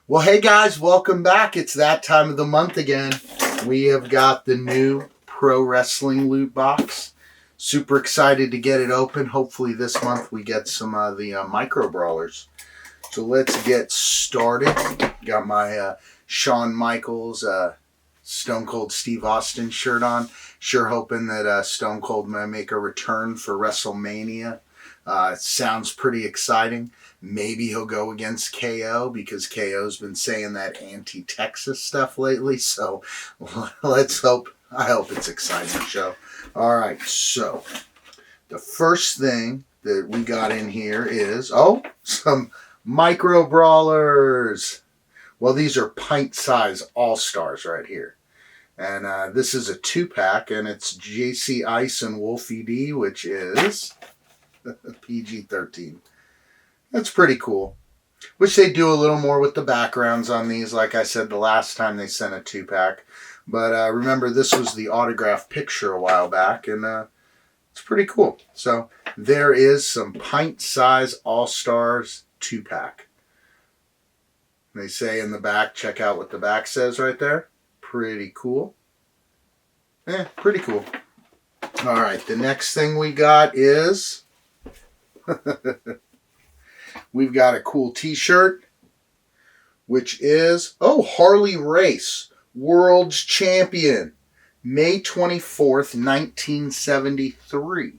Well, hey guys, welcome back. It's that time of the month again. We have got the new pro wrestling loot box. Super excited to get it open. Hopefully this month we get some of the micro brawlers. So let's get started. Got my Shawn Michaels, Stone Cold Steve Austin shirt on. Sure hoping that Stone Cold may make a return for WrestleMania. It sounds pretty exciting. Maybe he'll go against KO because KO's been saying that anti-Texas stuff lately. So let's hope. I hope it's exciting show. All right. So the first thing that we got in here is some micro brawlers. Well, these are pint-size all-stars right here. And this is a 2-pack, and it's JC Ice and Wolfie D, which is PG-13. That's pretty cool. Wish they'd do a little more with the backgrounds on these. Like I said the last time they sent a 2-pack. But remember, this was the autographed picture a while back, and it's pretty cool. So there is some pint-size all-stars 2-pack. They say in the back, check out what the back says right there. Pretty cool. Pretty cool. All right, the next thing we got is we've got a cool t-shirt, which is Harley Race, World's Champion, May 24th, 1973.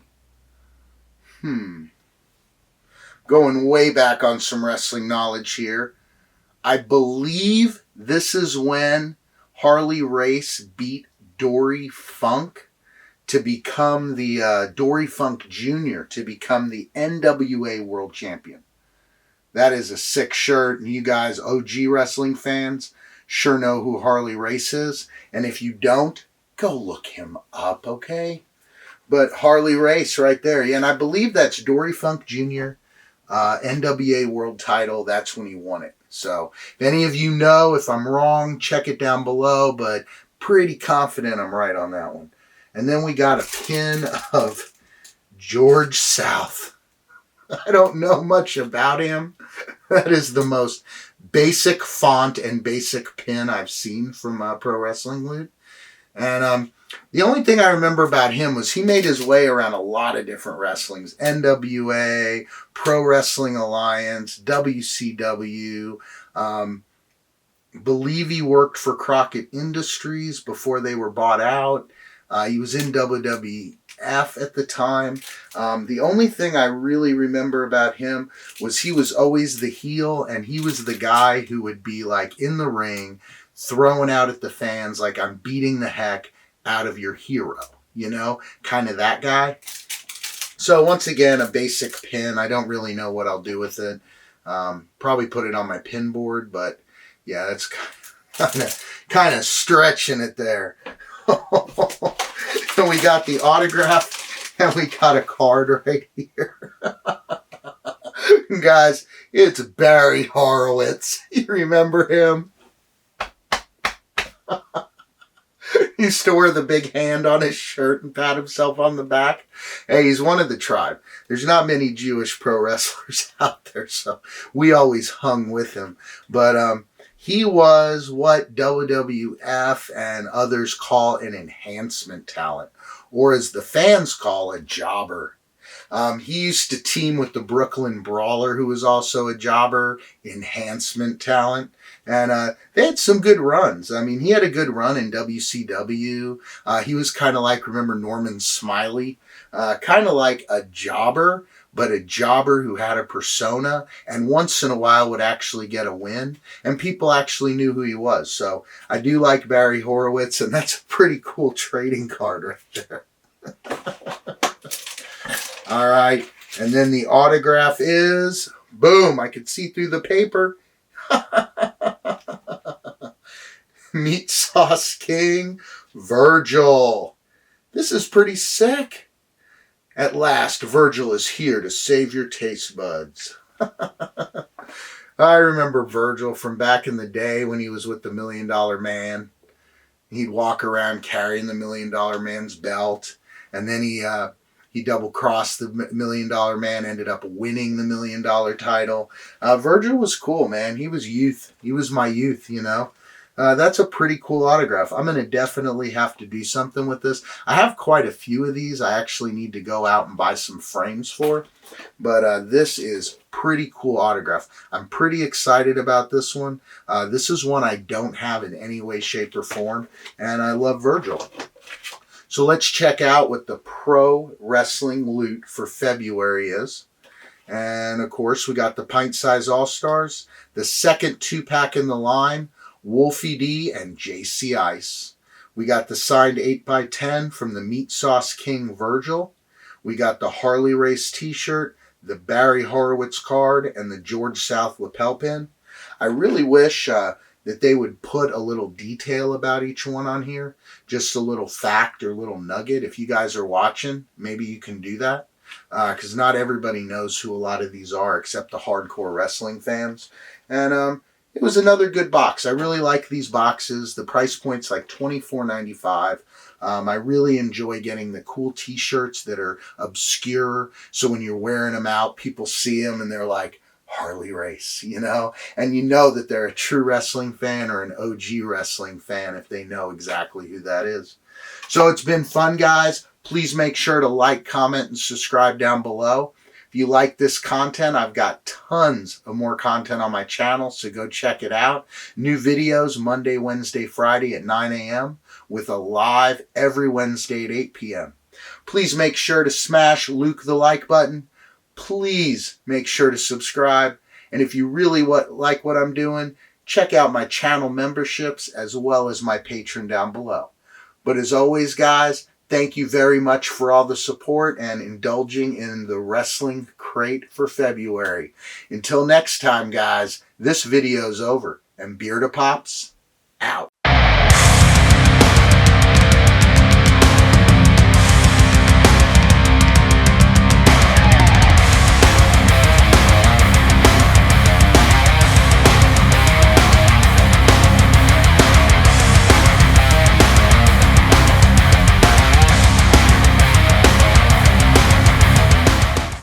Going way back on some wrestling knowledge here. I believe this is when Harley Race beat Dory Funk to become the Dory Funk Jr. to become the NWA World Champion. That is a sick shirt, and you guys, OG wrestling fans, sure know who Harley Race is. And if you don't, go look him up, okay? But Harley Race right there. Yeah, and I believe that's Dory Funk Jr., NWA World title. That's when he won it. So if any of you know, if I'm wrong, check it down below. But pretty confident I'm right on that one. And then we got a pin of George South. I don't know much about him. That is the most basic font and basic pin I've seen from Pro Wrestling Loot. And the only thing I remember about him was he made his way around a lot of different wrestlings. NWA, Pro Wrestling Alliance, WCW. Believe he worked for Crockett Industries before they were bought out. He was in WWF at the time. The only thing I really remember about him was he was always the heel, and he was the guy who would be like in the ring throwing out at the fans like, I'm beating the heck out of your hero, you know, kind of that guy. So once again, a basic pin. I don't really know what I'll do with it. Probably put it on my pin board, but yeah, that's kind of stretching it there. And we got the autograph, and we got a card right here. Guys, it's Barry Horowitz. You remember him? He used to wear the big hand on his shirt and pat himself on the back. Hey, he's one of the tribe. There's not many Jewish pro wrestlers out there, so we always hung with him. But he was what WWF and others call an enhancement talent, or as the fans call a jobber. He used to team with the Brooklyn Brawler, who was also a jobber, enhancement talent. And they had some good runs. I mean, he had a good run in WCW. He was kind of like, remember Norman Smiley? Kind of like a jobber, but a jobber who had a persona and once in a while would actually get a win. And people actually knew who he was. So I do like Barry Horowitz, and that's a pretty cool trading card right there. All right. And then the autograph is, boom, I could see through the paper. Meat Sauce King, Virgil. This is pretty sick. At last, Virgil is here to save your taste buds. I remember Virgil from back in the day when he was with the $1 Million Man. He'd walk around carrying the $1 Million Man's belt. And then he He double-crossed the $1 Million Man, ended up winning the $1 Million title. Virgil was cool, man. He was youth. He was my youth, you know. That's a pretty cool autograph. I'm going to definitely have to do something with this. I have quite a few of these. I actually need to go out and buy some frames for. But this is pretty cool autograph. I'm pretty excited about this one. This is one I don't have in any way, shape, or form. And I love Virgil. So let's check out what the Pro Wrestling Loot for February is. And of course, we got the Pint Size All-Stars, the second 2-pack in the line, Wolfie D and JC Ice. We got the signed 8x10 from the Meat Sauce King Virgil. We got the Harley Race t-shirt, the Barry Horowitz card, and the George South lapel pin. I really wish that they would put a little detail about each one on here. Just a little fact or little nugget. If you guys are watching, maybe you can do that. Because not everybody knows who a lot of these are except the hardcore wrestling fans. And it was another good box. I really like these boxes. The price point's like $24.95. I really enjoy getting the cool t-shirts that are obscure. So when you're wearing them out, people see them and they're like, Harley Race, you know? And you know that they're a true wrestling fan or an OG wrestling fan if they know exactly who that is. So it's been fun, guys. Please make sure to like, comment, and subscribe down below. If you like this content, I've got tons of more content on my channel, so go check it out. New videos Monday, Wednesday, Friday at 9 a.m. with a live every Wednesday at 8 p.m. Please make sure to smash Luke the like button. Please make sure to subscribe. And if you really like what I'm doing, check out my channel memberships as well as my Patreon down below. But as always, guys, thank you very much for all the support and indulging in the wrestling crate for February. Until next time, guys, this video's over, and BeardofPOP's out.